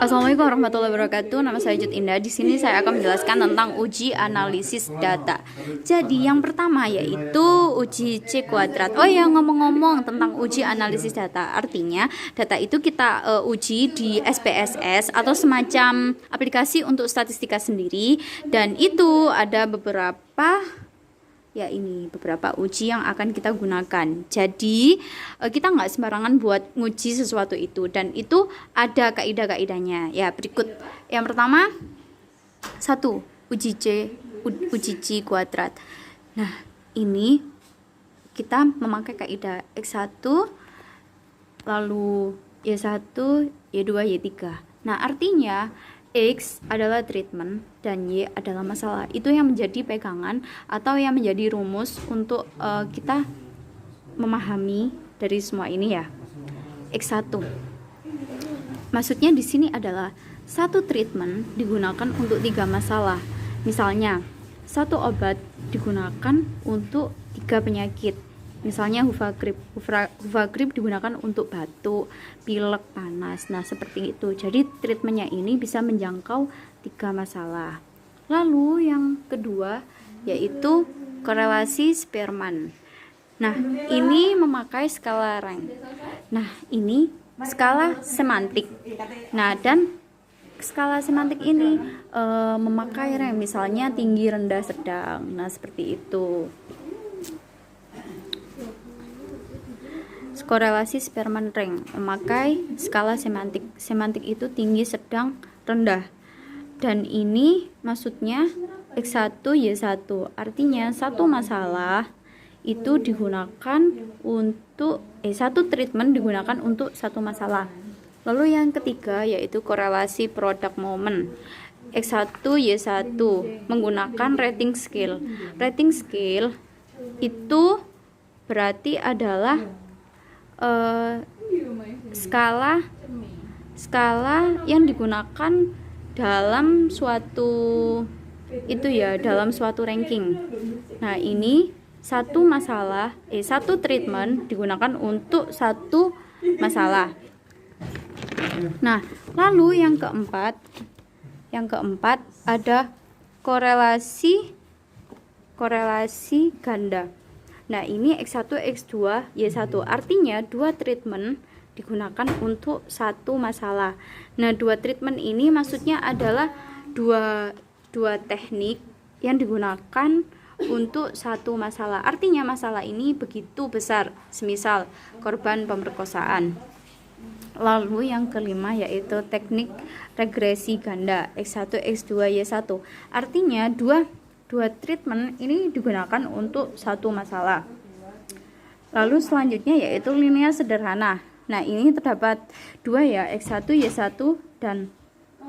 Assalamualaikum warahmatullahi wabarakatuh. Nama saya Jud Indah. Di sini saya akan menjelaskan tentang uji analisis data. Jadi yang pertama yaitu uji C kuadrat. Oh ya, ngomong-ngomong tentang uji analisis data, artinya data itu kita uji di SPSS atau semacam aplikasi untuk statistika sendiri, dan itu ada beberapa uji yang akan kita gunakan. Jadi kita nggak sembarangan buat nguji sesuatu itu, dan itu ada kaidah-kaidahnya. Ya, berikut. Yang pertama, uji C kuadrat. Nah, ini kita memakai kaidah X1 lalu Y1, Y2, Y3. Nah, artinya X adalah treatment dan Y adalah masalah. Itu yang menjadi pegangan atau yang menjadi rumus untuk kita memahami dari semua ini ya. X1. Maksudnya di sini adalah satu treatment digunakan untuk 3 masalah. Misalnya, satu obat digunakan untuk 3 penyakit. Misalnya Huvagrip digunakan untuk batuk, pilek, panas. Nah, seperti itu. Jadi treatmentnya ini bisa menjangkau 3 masalah. Lalu yang kedua yaitu korelasi Spearman. Nah, ini memakai skala rank. Nah, ini skala semantik. Nah, dan skala semantik ini memakai rank, misalnya tinggi, rendah, sedang. Nah, seperti itu. Korelasi Spearman rank memakai skala semantik. Semantik itu tinggi, sedang, rendah. Dan ini maksudnya X1 Y1. Artinya satu masalah itu digunakan untuk satu treatment digunakan untuk satu masalah. Lalu yang ketiga yaitu korelasi product moment. X1 Y1 menggunakan rating scale. Rating scale itu berarti adalah skala yang digunakan dalam suatu dalam suatu ranking. Nah, ini satu treatment digunakan untuk satu masalah. Nah, lalu yang keempat ada korelasi ganda. Nah, ini X1, X2, Y1. Artinya 2 treatment digunakan untuk satu masalah. Nah, 2 treatment ini maksudnya adalah dua teknik yang digunakan untuk satu masalah. Artinya masalah ini begitu besar, semisal korban pemerkosaan. Lalu yang kelima yaitu teknik regresi ganda X1, X2, Y1. Artinya dua treatment ini digunakan untuk satu masalah. Lalu selanjutnya yaitu linear sederhana. Nah, ini terdapat 2 ya, X1, Y1 dan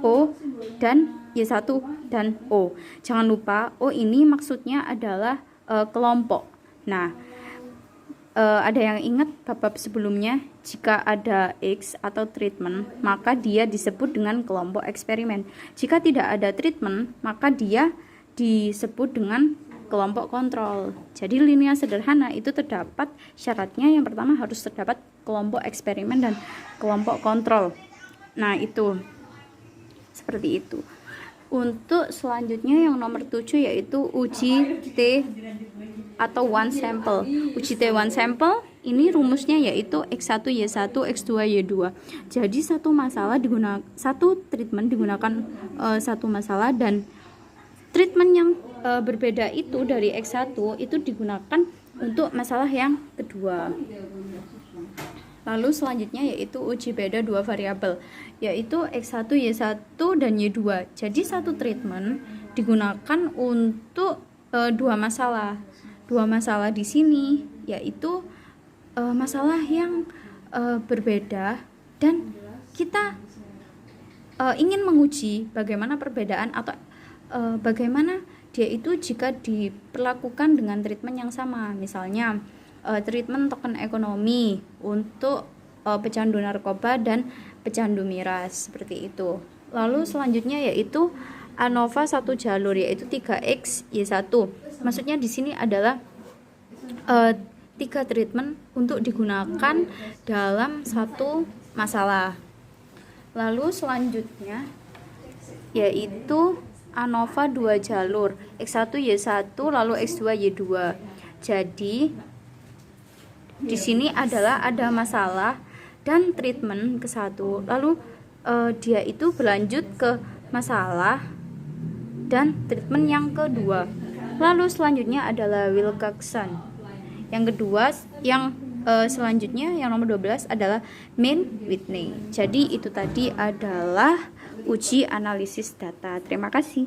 O, dan Y1 dan O. Jangan lupa O ini maksudnya adalah kelompok. Nah, ada yang ingat bab sebelumnya, jika ada X atau treatment maka dia disebut dengan kelompok eksperimen. Jika tidak ada treatment maka dia disebut dengan kelompok kontrol. Jadi linear sederhana itu terdapat syaratnya, yang pertama harus terdapat kelompok eksperimen dan kelompok kontrol. Nah, itu seperti itu. Untuk selanjutnya yang nomor 7 yaitu uji T atau one sample. Uji T one sample ini rumusnya yaitu X1 Y1 X2 Y2. Jadi satu treatment digunakan satu masalah, dan treatment yang berbeda itu dari X1 itu digunakan untuk masalah yang kedua. Lalu selanjutnya yaitu uji beda 2 variabel, yaitu X1, Y1 dan Y2. Jadi satu treatment digunakan untuk 2 masalah. 2 masalah di sini yaitu masalah yang berbeda, dan kita ingin menguji bagaimana perbedaan atau bagaimana dia itu jika diperlakukan dengan treatment yang sama. Misalnya treatment token ekonomi untuk pecandu narkoba dan pecandu miras, seperti itu. Lalu selanjutnya yaitu ANOVA satu jalur, yaitu 3X Y1. Maksudnya di sini adalah 3 treatment untuk digunakan dalam satu masalah. Lalu selanjutnya yaitu ANOVA 2 jalur, X1 Y1 lalu X2 Y2. Jadi di sini adalah ada masalah dan treatment ke satu, lalu dia itu berlanjut ke masalah dan treatment yang kedua. Lalu selanjutnya adalah Wilcoxon. Yang kedua, yang selanjutnya yang nomor 12 adalah Mann-Whitney. Jadi itu tadi adalah uji analisis data. Terima kasih.